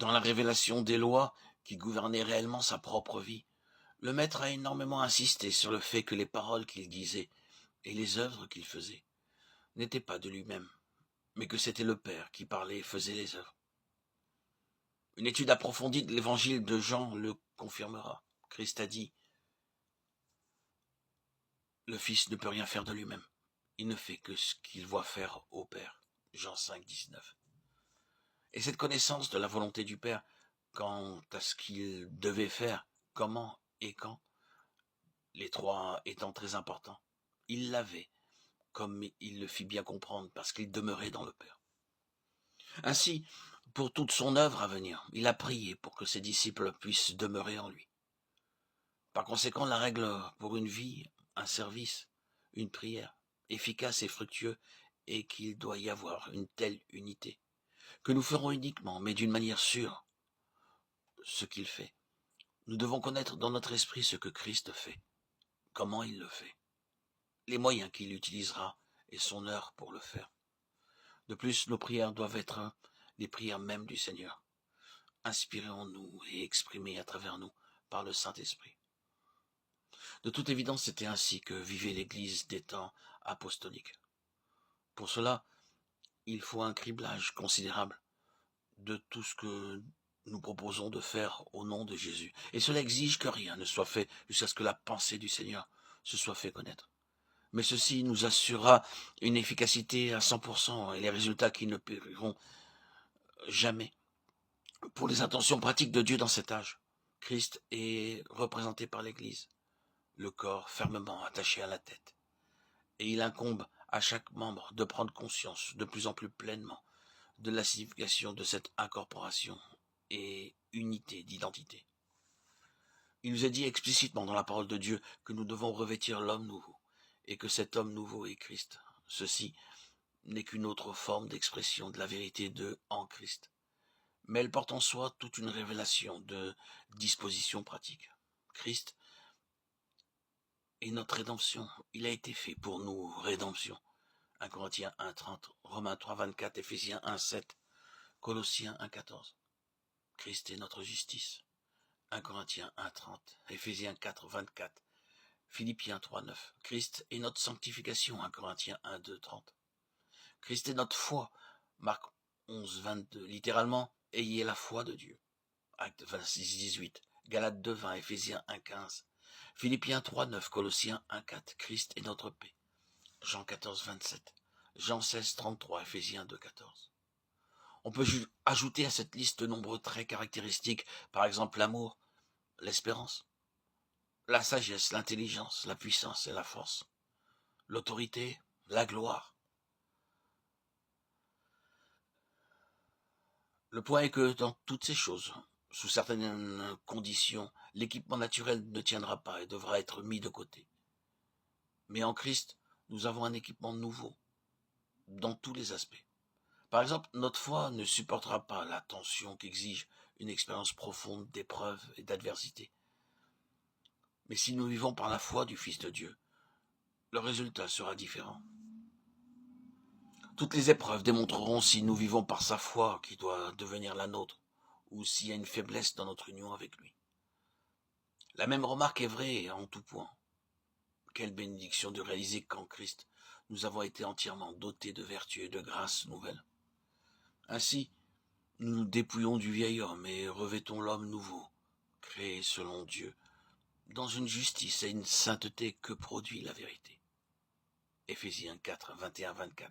Dans la révélation des lois qui gouvernaient réellement sa propre vie, le maître a énormément insisté sur le fait que les paroles qu'il disait et les œuvres qu'il faisait n'étaient pas de lui-même, mais que c'était le Père qui parlait et faisait les œuvres. Une étude approfondie de l'évangile de Jean le confirmera. Christ a dit, le Fils ne peut rien faire de lui-même. Il ne fait que ce qu'il voit faire au Père. Jean 5, 19. Et cette connaissance de la volonté du Père, quant à ce qu'il devait faire, comment et quand, les trois étant très importants, il l'avait, comme il le fit bien comprendre, parce qu'il demeurait dans le Père. Ainsi, pour toute son œuvre à venir, il a prié pour que ses disciples puissent demeurer en lui. Par conséquent, la règle pour une vie, un service, une prière, efficace et fructueux, est qu'il doit y avoir une telle unité, que nous ferons uniquement, mais d'une manière sûre, ce qu'il fait. Nous devons connaître dans notre esprit ce que Christ fait, comment il le fait, les moyens qu'il utilisera et son heure pour le faire. De plus, nos prières doivent être les prières mêmes du Seigneur, inspirées en nous et exprimées à travers nous par le Saint-Esprit. De toute évidence, c'était ainsi que vivait l'Église des temps apostoliques. Pour cela, il faut un criblage considérable de tout ce que nous proposons de faire au nom de Jésus. Et cela exige que rien ne soit fait jusqu'à ce que la pensée du Seigneur se soit fait connaître. Mais ceci nous assurera une efficacité à 100% et les résultats qui ne périront jamais. Pour les intentions pratiques de Dieu dans cet âge, Christ est représenté par l'Église, le corps fermement attaché à la tête. Et il incombe à chaque membre de prendre conscience de plus en plus pleinement de la signification de cette incorporation et unité d'identité. Il nous est dit explicitement dans la parole de Dieu que nous devons revêtir l'homme nouveau, et que cet homme nouveau est Christ. Ceci n'est qu'une autre forme d'expression de la vérité de en Christ, mais elle porte en soi toute une révélation de dispositions pratiques. Christ est notre rédemption, il a été fait pour nous rédemption. 1 Corinthiens 1, 30, Romains 3, 24, Éphésiens 1, 7, Colossiens 1, 14. Christ est notre justice. 1 Corinthiens 1, 30, Éphésiens 4, 24, Philippiens 3, 9. Christ est notre sanctification. 1 Corinthiens 1, 2, 30. Christ est notre foi. Marc 11, 22. Littéralement, ayez la foi de Dieu. Acte 26, 18. Galates 2, 20, Éphésiens 1, 15. Philippiens 3, 9, Colossiens 1, 4. Christ est notre paix. Jean 14, 27. Jean 16, 33, Éphésiens 2, 14. On peut ajouter à cette liste de nombreux traits caractéristiques, par exemple l'amour, l'espérance, la sagesse, l'intelligence, la puissance et la force, l'autorité, la gloire. Le point est que dans toutes ces choses, sous certaines conditions, l'équipement naturel ne tiendra pas et devra être mis de côté. Mais en Christ, nous avons un équipement nouveau, dans tous les aspects. Par exemple, notre foi ne supportera pas la tension qu'exige une expérience profonde d'épreuves et d'adversité. Mais si nous vivons par la foi du Fils de Dieu, le résultat sera différent. Toutes les épreuves démontreront si nous vivons par sa foi qui doit devenir la nôtre, ou s'il y a une faiblesse dans notre union avec lui. La même remarque est vraie en tout point. Quelle bénédiction de réaliser qu'en Christ, nous avons été entièrement dotés de vertus et de grâces nouvelles. Ainsi, nous nous dépouillons du vieil homme et revêtons l'homme nouveau, créé selon Dieu, dans une justice et une sainteté que produit la vérité. Éphésiens 4, 21-24.